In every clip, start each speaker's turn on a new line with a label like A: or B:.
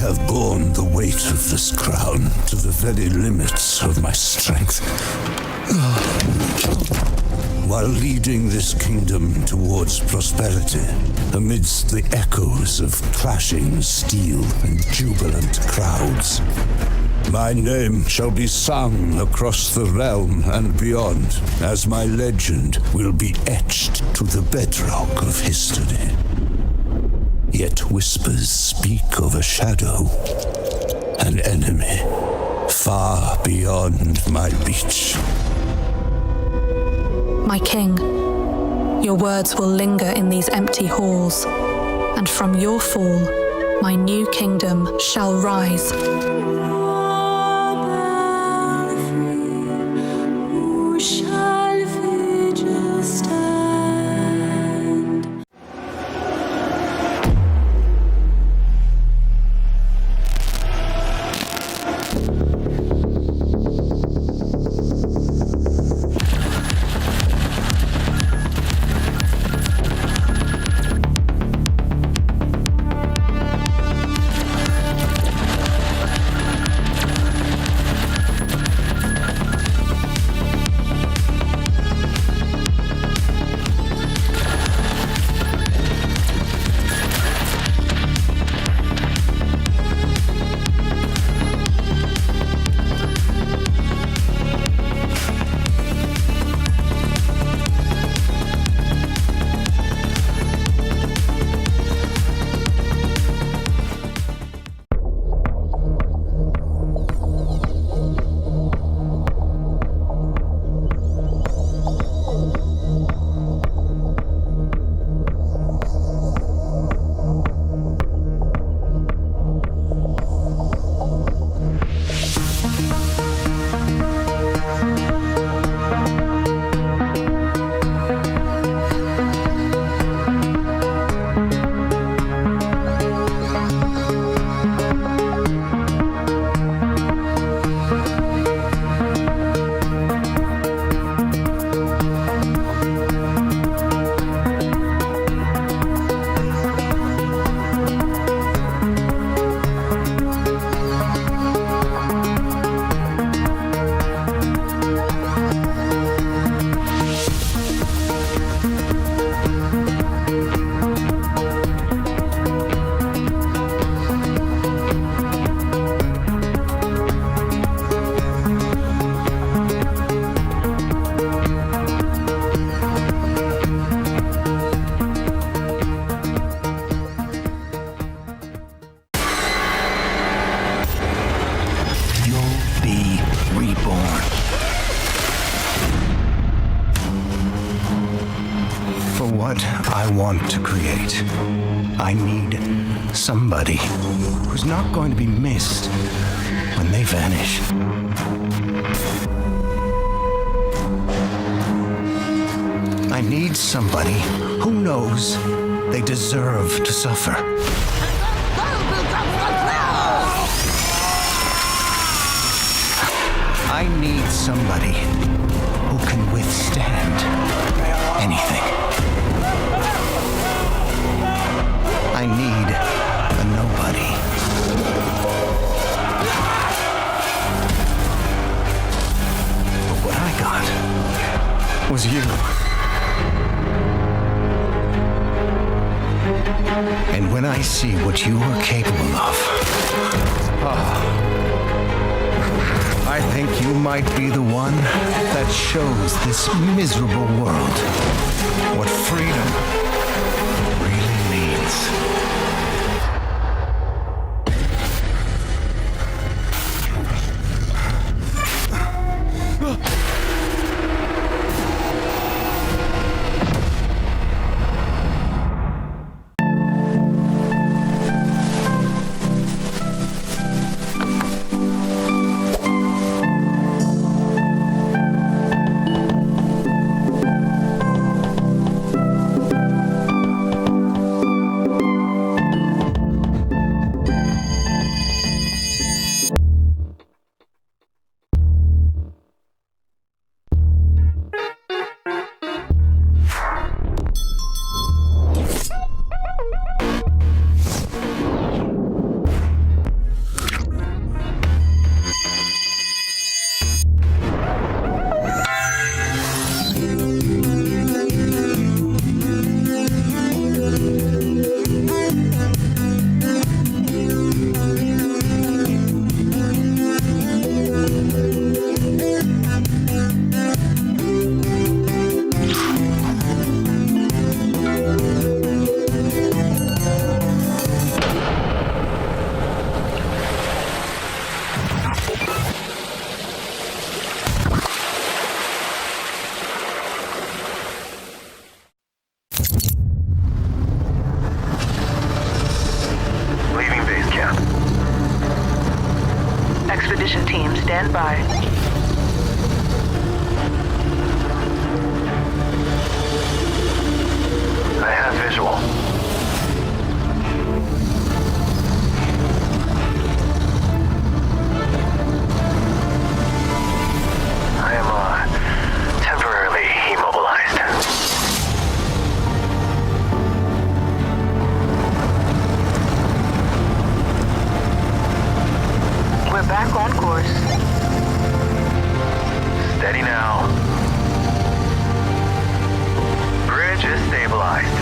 A: have borne the weight of this crown to the very limits of my strength. While leading this kingdom towards prosperity, amidst the echoes of clashing steel and jubilant crowds, my name shall be sung across the realm and beyond, as my legend will be etched to the bedrock of history. Yet whispers speak of a shadow, an enemy, far beyond my reach.
B: My king, your words will linger in these empty halls, and from your fall, my new kingdom shall rise.
C: I want to create. I need somebody who's not going to be missed when they vanish. I need somebody who knows they deserve to suffer. I need somebody who can withstand anything. I need a nobody. But what I got was you. And when I see what you are capable of, I think you might be the one that shows this miserable world what freedom really means.
D: Expedition team, stand by.
E: I have visual. I am, temporarily immobilized.
D: We're back on course.
E: Steady now. Bridge is stabilized.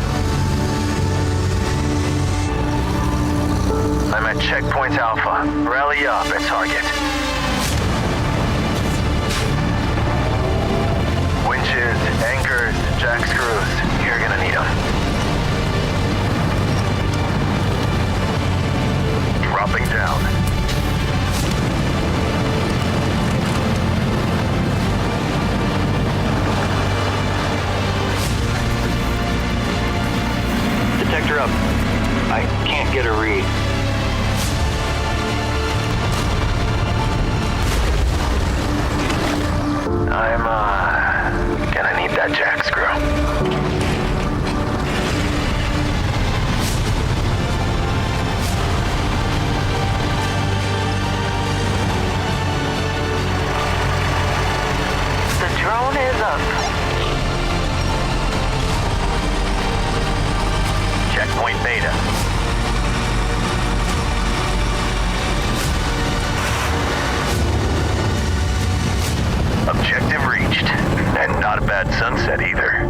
E: I'm at checkpoint Alpha. Rally up at target. Winches, anchors, jack screws. You're gonna need them. Dropping down. Detector up. I can't get a read. I'm, gonna need that jack screw.
D: The drone is up.
E: Checkpoint Beta. Objective reached. And not a bad sunset either.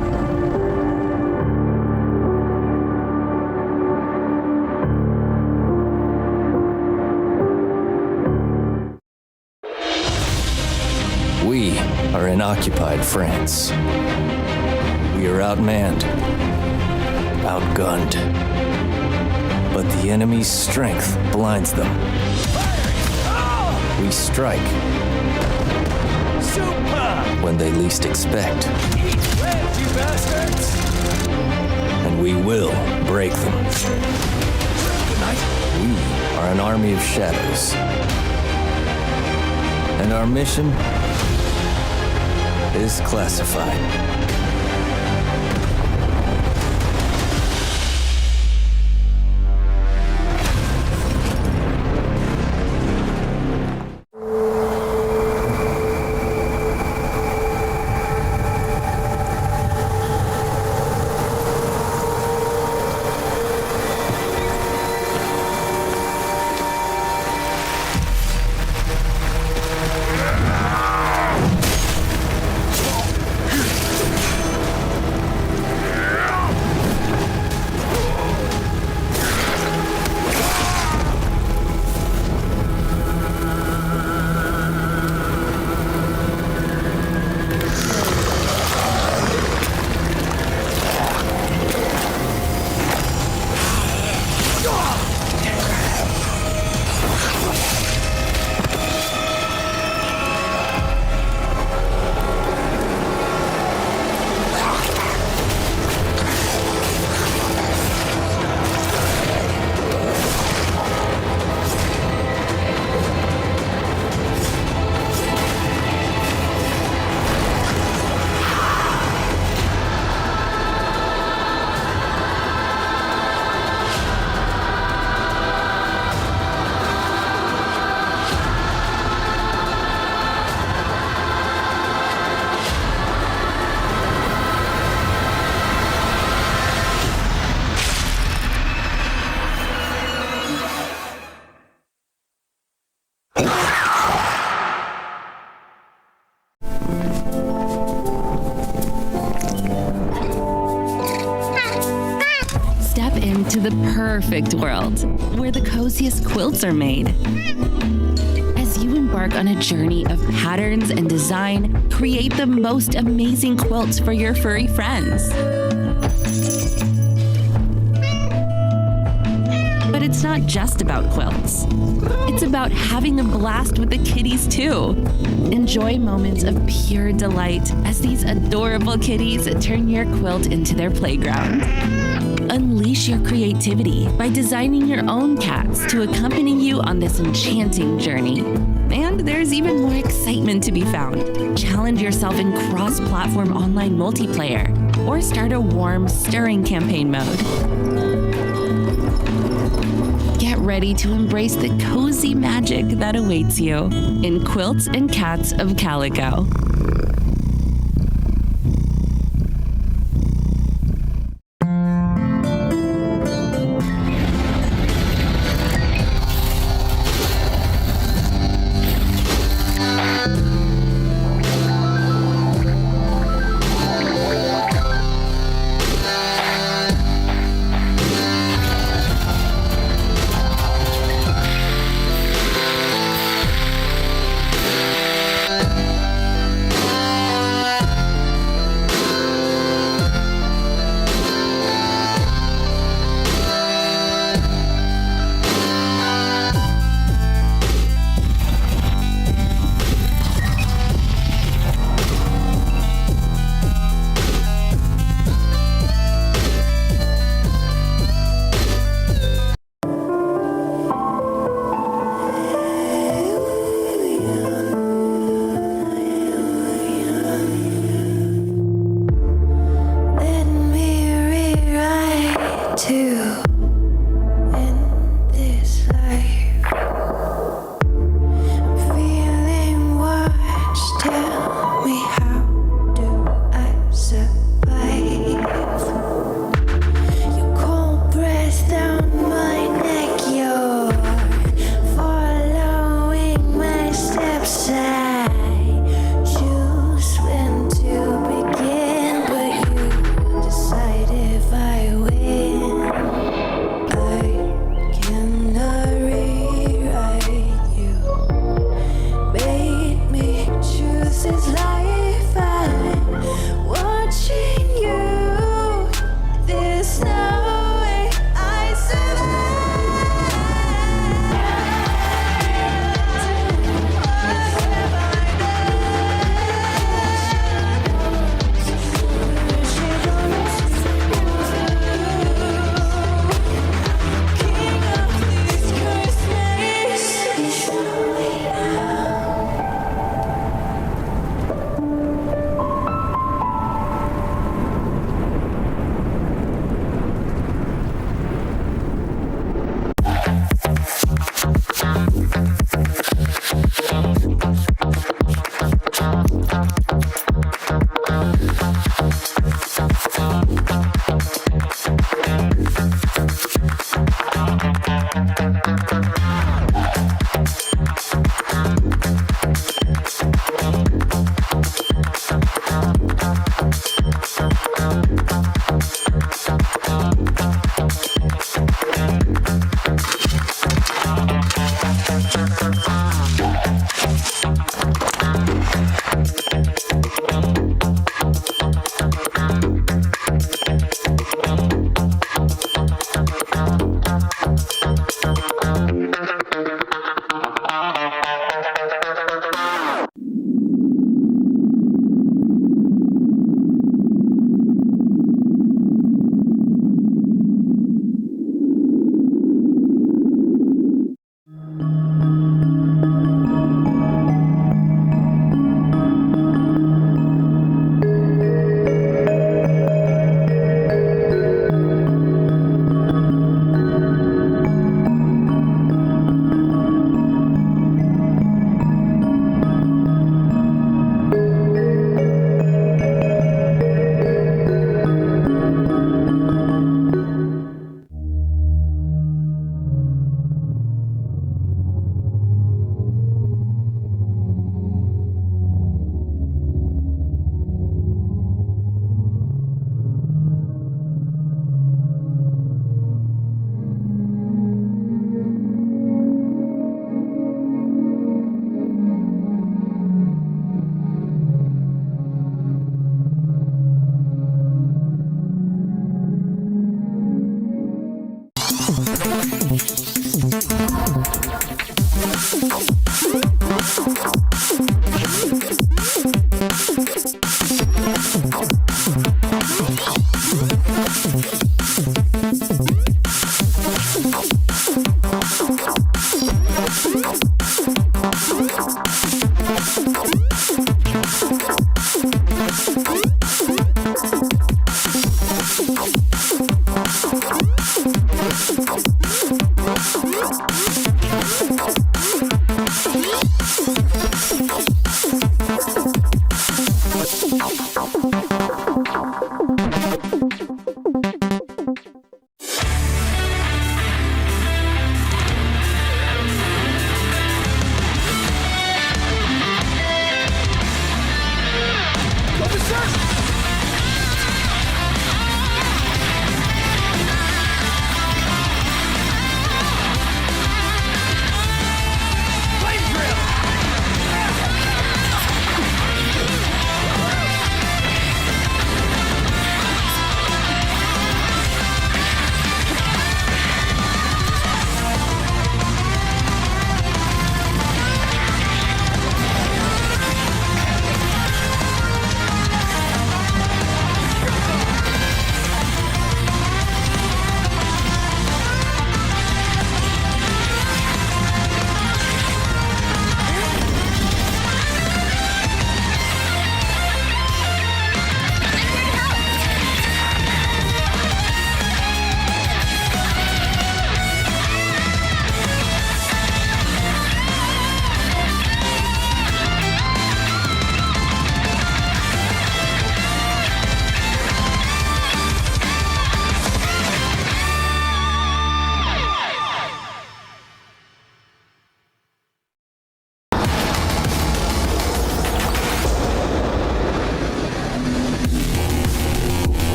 F: We are in occupied France. We are outmanned, outgunned. But the enemy's strength blinds them. We strike when they least expect. And we will break them. We are an army of shadows. And our mission is classified.
G: To the perfect world, where the coziest quilts are made. As you embark on a journey of patterns and design, create the most amazing quilts for your furry friends. But it's not just about quilts. It's about having a blast with the kitties too. Enjoy moments of pure delight as these adorable kitties turn your quilt into their playground. unleash your creativity by designing your own cats to accompany you on this enchanting journey. And there's even more excitement to be found. Challenge yourself in cross-platform online multiplayer, or start a warm, stirring campaign mode. Get ready to embrace the cozy magic that awaits you in Quilts and Cats of Calico.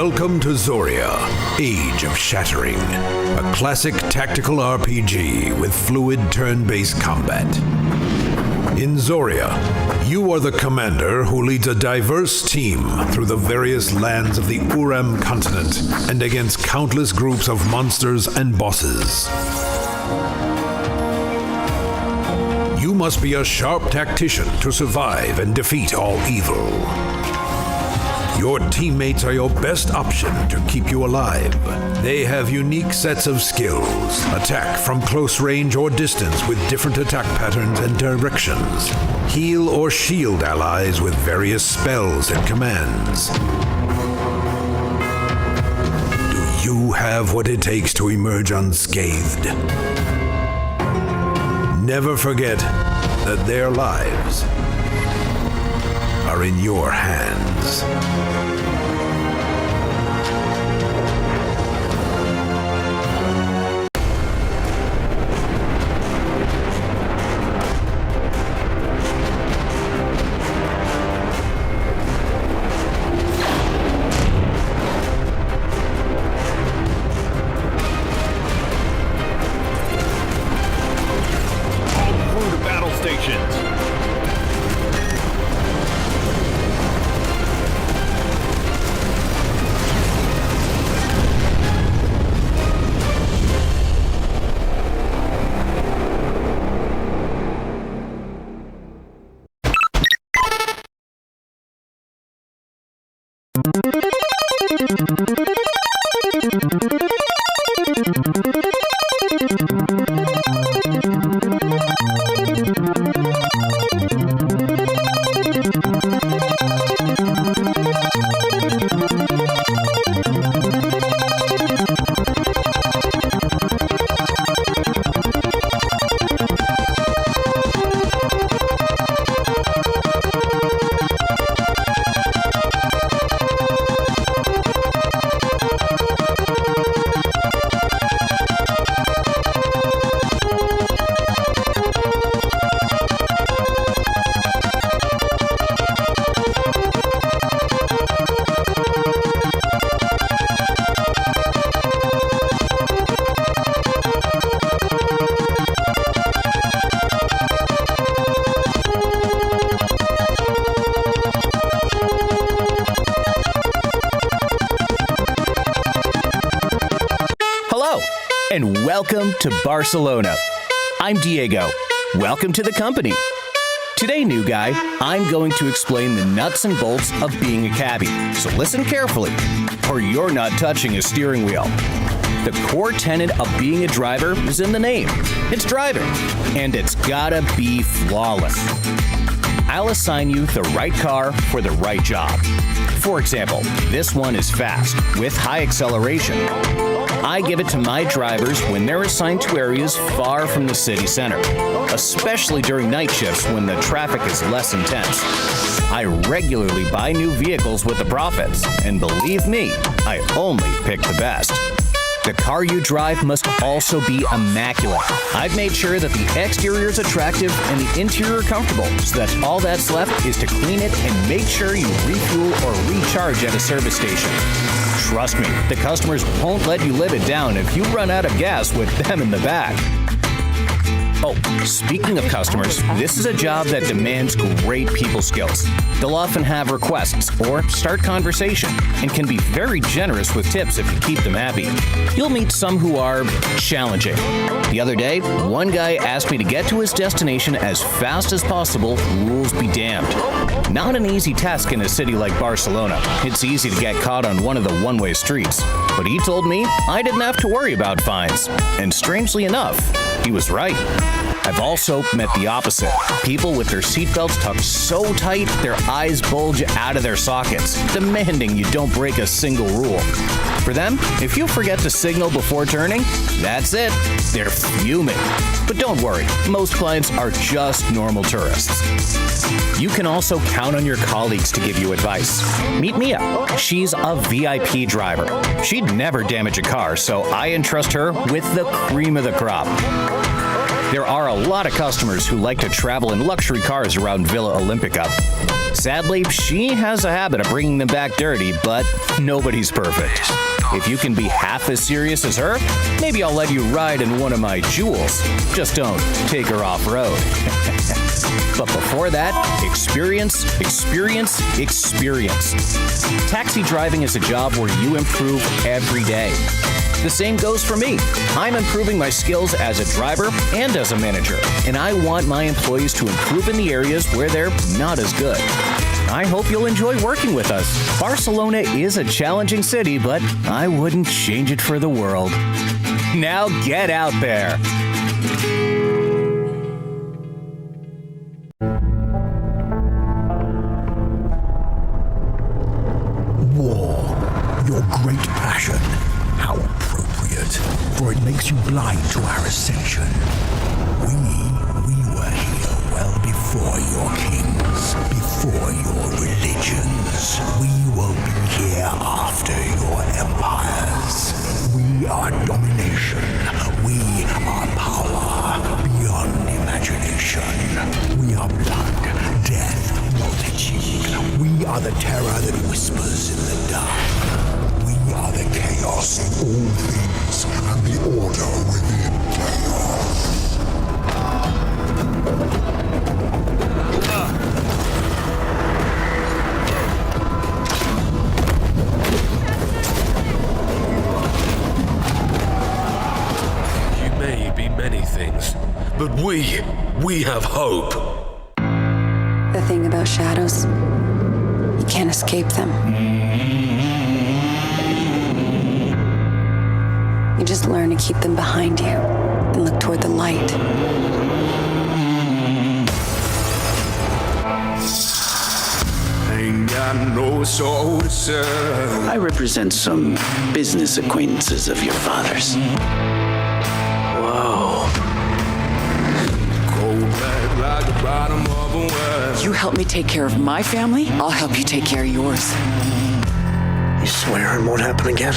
H: Welcome to Zoria, Age of Shattering, a classic tactical RPG with fluid turn-based combat. In Zoria, you are the commander who leads a diverse team through the various lands of the Uram continent and against countless groups of monsters and bosses. You must be a sharp tactician to survive and defeat all evil. Your teammates are your best option to keep you alive. They have unique sets of skills, attack from close range or distance with different attack patterns and directions, heal or shield allies with various spells and commands. Do you have what it takes to emerge unscathed? Never forget that their lives are in your hands.
I: And welcome to Barcelona. I'm Diego. Welcome to the company. Today, new guy, I'm going to explain the nuts and bolts of being a cabbie. So listen carefully, or you're not touching a steering wheel. The core tenet of being a driver is in the name. It's driving, and it's gotta be flawless. I'll assign you the right car for the right job. For example, this one is fast, with high acceleration. I give it to my drivers when they're assigned to areas far from the city center, especially during night shifts when the traffic is less intense. I regularly buy new vehicles with the profits, and believe me, I only pick the best. The car you drive must also be immaculate. I've made sure that the exterior is attractive and the interior comfortable, so that all that's left is to clean it and make sure you refuel or recharge at a service station. Trust me, the customers won't let you live it down if you run out of gas with them in the back. Oh, speaking of customers, this is a job that demands great people skills. They'll often have requests or start conversation and can be very generous with tips if you keep them happy. You'll meet some who are challenging. The other day, one guy asked me to get to his destination as fast as possible, rules be damned. Not an easy task in a city like Barcelona. It's easy to get caught on one of the one-way streets. But he told me I didn't have to worry about fines. And strangely enough, he was right. I've also met the opposite. People with their seatbelts tucked so tight, their eyes bulge out of their sockets, demanding you don't break a single rule. For them, if you forget to signal before turning, that's it. They're fuming. But don't worry, most clients are just normal tourists. You can also count on your colleagues to give you advice. Meet Mia. She's a VIP driver. She'd never damage a car, so I entrust her with the cream of the crop. There are a lot of customers who like to travel in luxury cars around Villa Olympica. Sadly, she has a habit of bringing them back dirty, but nobody's perfect. If you can be half as serious as her, maybe I'll let you ride in one of my jewels. Just don't take her off-road. But before that, experience, experience, experience. Taxi driving is a job where you improve every day. The same goes for me. I'm improving my skills as a driver and as a manager, and I want my employees to improve in the areas where they're not as good. I hope you'll enjoy working with us. Barcelona is a challenging city, but I wouldn't change it for the world. Now get out there.
A: War, your great passion. How appropriate, for it makes you blind to our ascension. We were here well before your kings, before your religions. We will be here after your empires. We are domination. We are power beyond imagination. We are blood, death, multitude. We are the terror that whispers in the dark. We are the chaos of all things and the order within chaos.
H: You may be many things, but we have hope.
J: The thing about shadows, you can't escape them. You just learn to keep them behind you and look toward the light.
K: Ain't got no soul to serve. I represent some business acquaintances of your father's. Whoa. Cold black like the bottom of a well.
L: You help me take care of my family, I'll help you take care of yours.
K: You swear it won't happen again?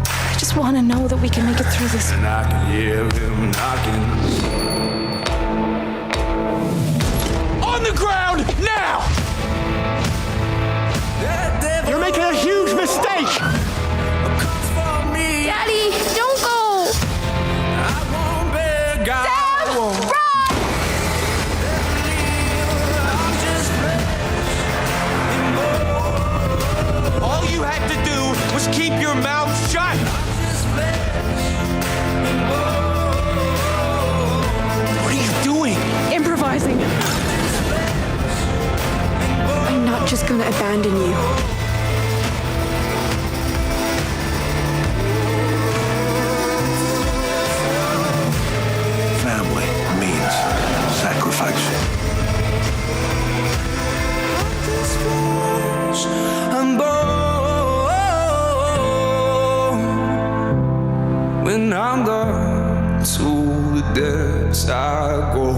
J: I just want to know that we can make it through this.
K: And I can hear him knocking. On the ground, now! You're making a huge mistake!
J: Daddy, don't go! Dad, run!
K: All you had to do was keep your mouth shut! What are you doing?
J: Improvising. I'm not just gonna abandon you.
K: Family means sacrifice. I'm born when I'm gone to the depths I go.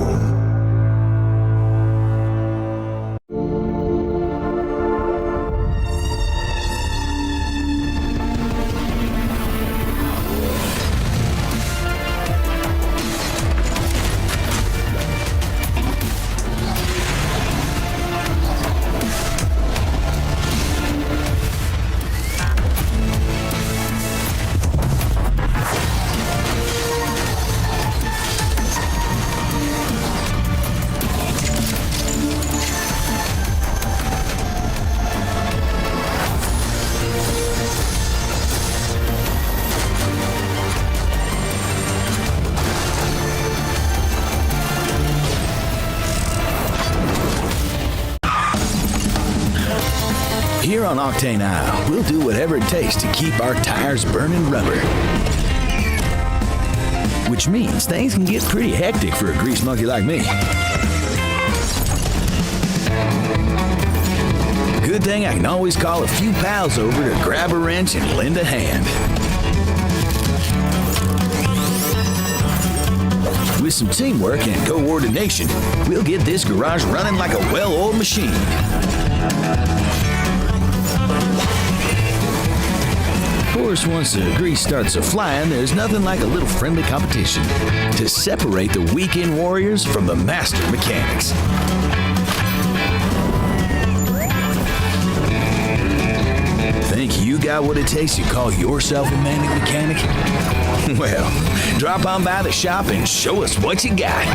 M: Here on Octane Isle, we'll do whatever it takes to keep our tires burning rubber. Which means things can get pretty hectic for a grease monkey like me. Good thing I can always call a few pals over to grab a wrench and lend a hand. With some teamwork and coordination, we'll get this garage running like a well-oiled machine. For course, once the grease starts a-flying, there's nothing like a little friendly competition to separate the weekend warriors from the master mechanics. Think you got what it takes to call yourself a Manic Mechanic? Well, drop on by the shop and show us what you got.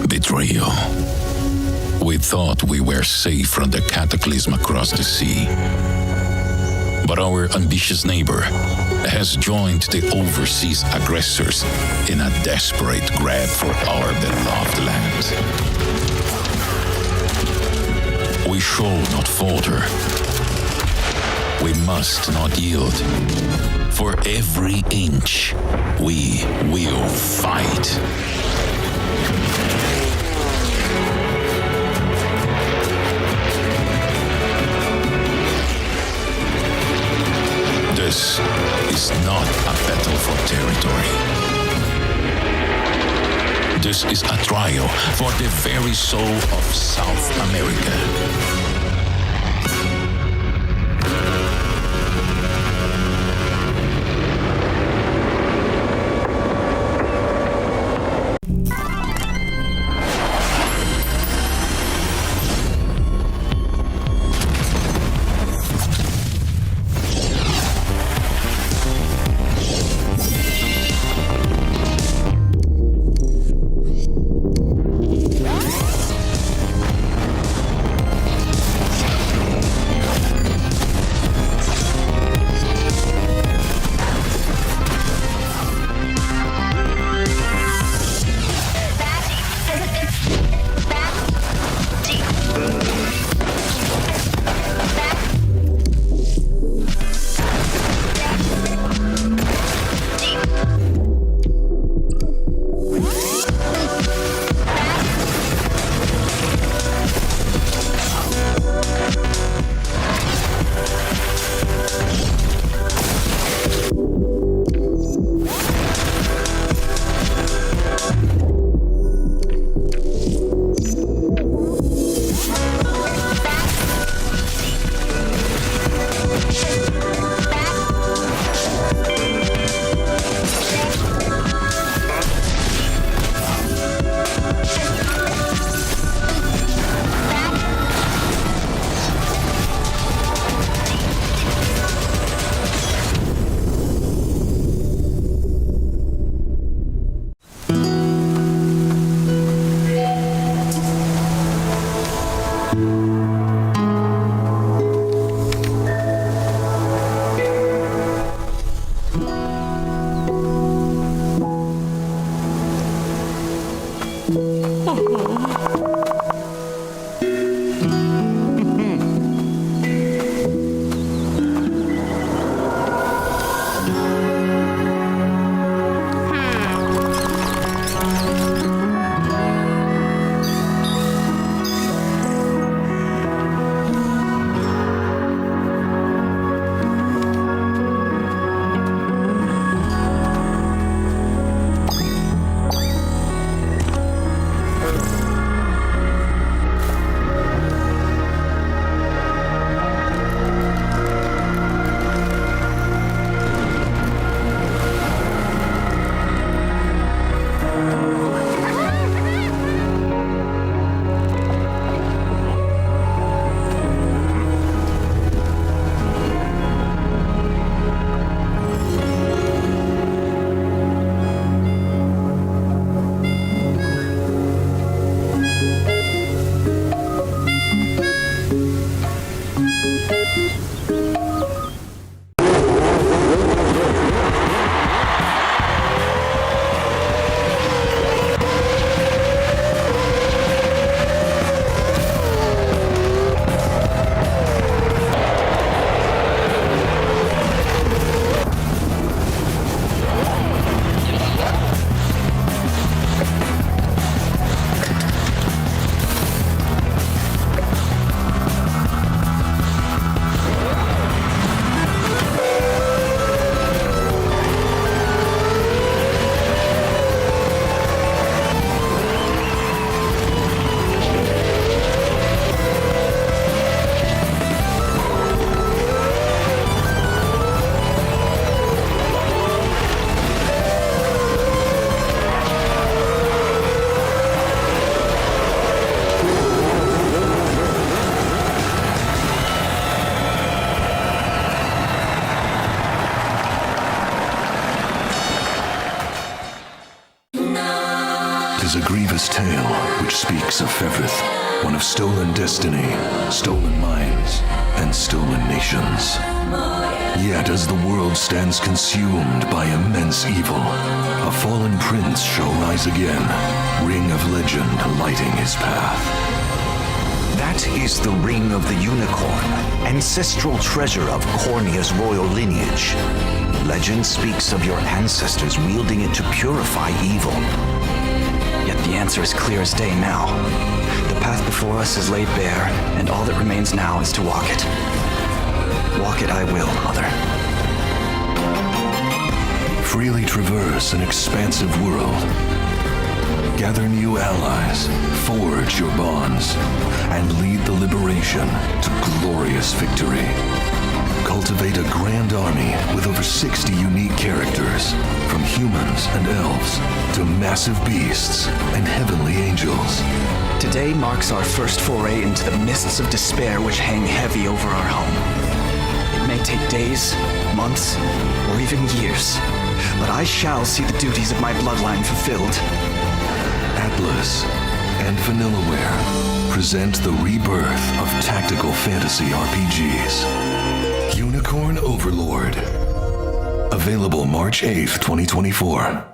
N: Betrayal. We thought we were safe from the cataclysm across the sea. But our ambitious neighbor has joined the overseas aggressors in a desperate grab for our beloved land. We shall not falter. We must not yield. For every inch, we will fight. This is not a battle for territory. This This is a trial for the very soul of South America.
O: is a grievous tale which speaks of Fevith, one of stolen destiny, stolen minds, and stolen nations. Yet as the world stands consumed by immense evil, a fallen prince shall rise again, ring of legend lighting his path.
P: That is the Ring of the Unicorn, ancestral treasure of Cornia's royal lineage. Legend speaks of your ancestors wielding it to purify evil.
F: Yet the answer is clear as day now. The path before us is laid bare, and all that remains now is to walk it. Walk it I will, Mother.
O: Freely traverse an expansive world. Gather new allies, forge your bonds, and lead the liberation to glorious victory. Cultivate a grand army with over 60 unique characters, from humans and elves to massive beasts and heavenly angels.
F: Today marks our first foray into the mists of despair which hang heavy over our home. It may take days, months, or even years, but I shall see the duties of my bloodline fulfilled.
O: Atlas and Vanillaware present the rebirth of tactical fantasy RPGs. Unicorn Overlord. Available March 8th, 2024.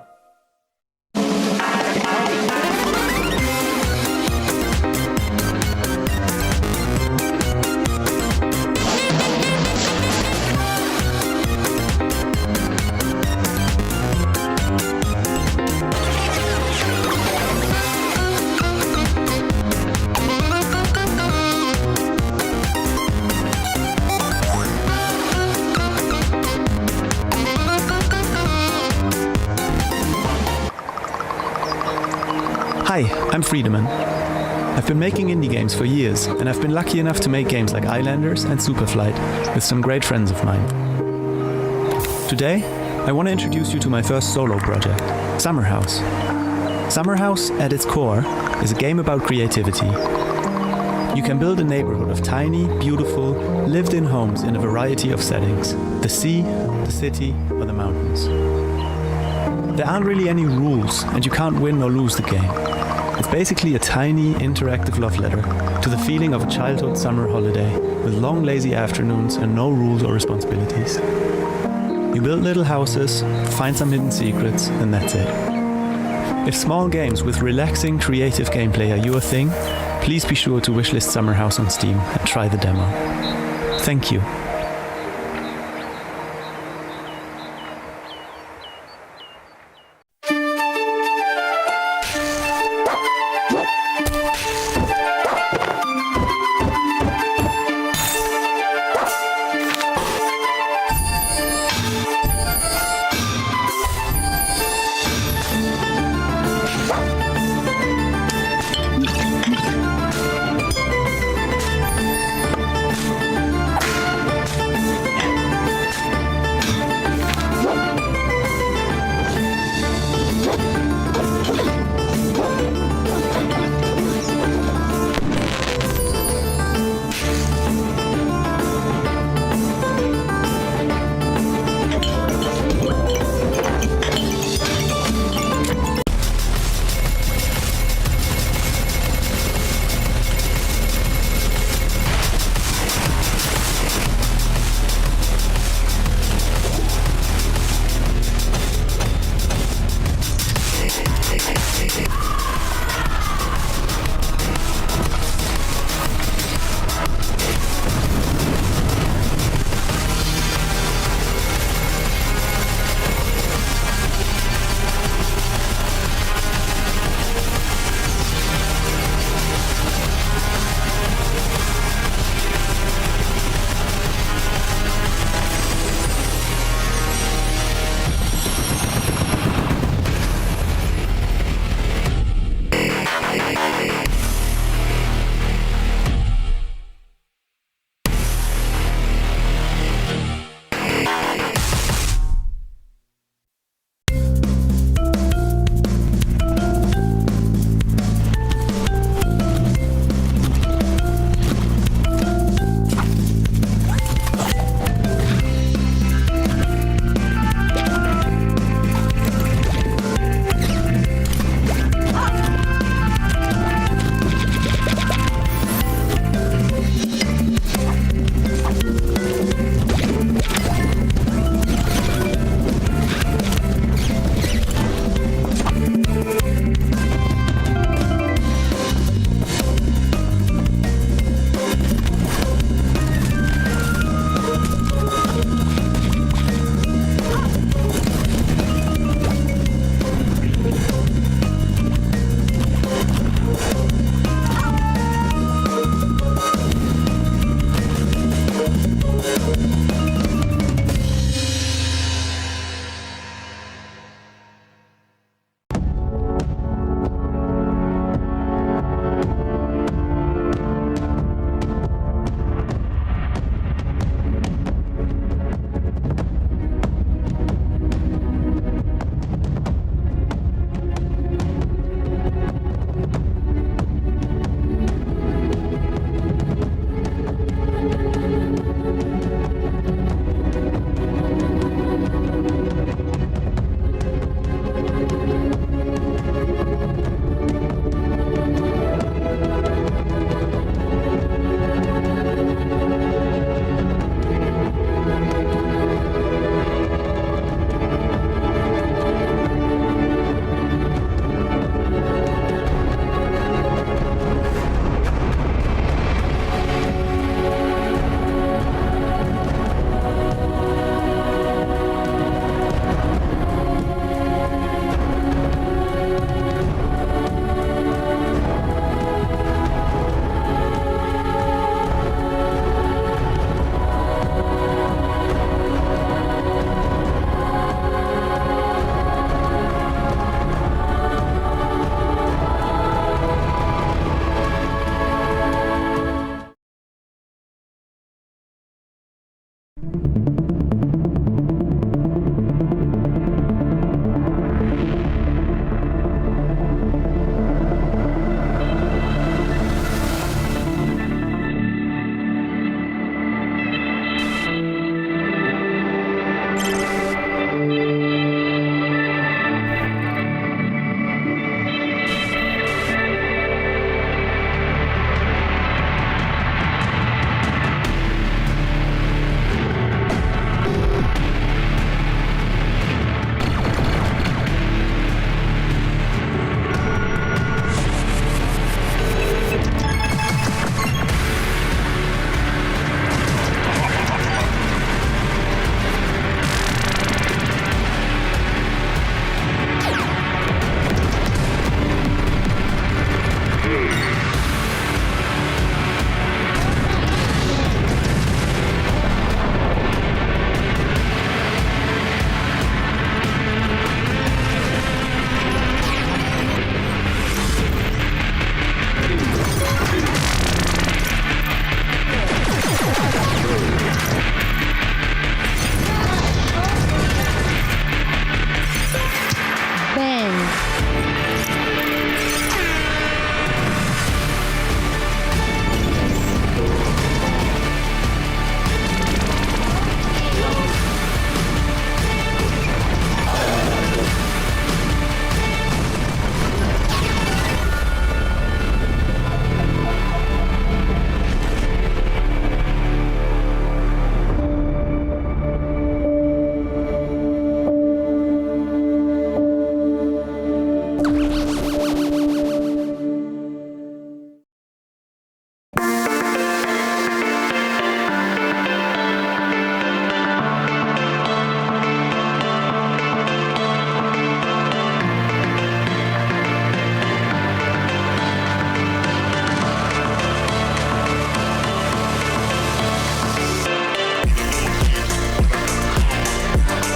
Q: Hi, I'm Friedemann. I've been making indie games for years, and I've been lucky enough to make games like Islanders and Superflight with some great friends of mine. Today, I want to introduce you to my first solo project, Summer House. Summer House, at its core, is a game about creativity. You can build a neighborhood of tiny, beautiful, lived-in homes in a variety of settings: the sea, the city, or the mountains. There aren't really any rules, and you can't win or lose the game. It's basically a tiny, interactive love letter to the feeling of a childhood summer holiday with long, lazy afternoons and no rules or responsibilities. You build little houses, find some hidden secrets, and that's it. If small games with relaxing, creative gameplay are your thing, please be sure to wishlist Summer House on Steam and try the demo. Thank you.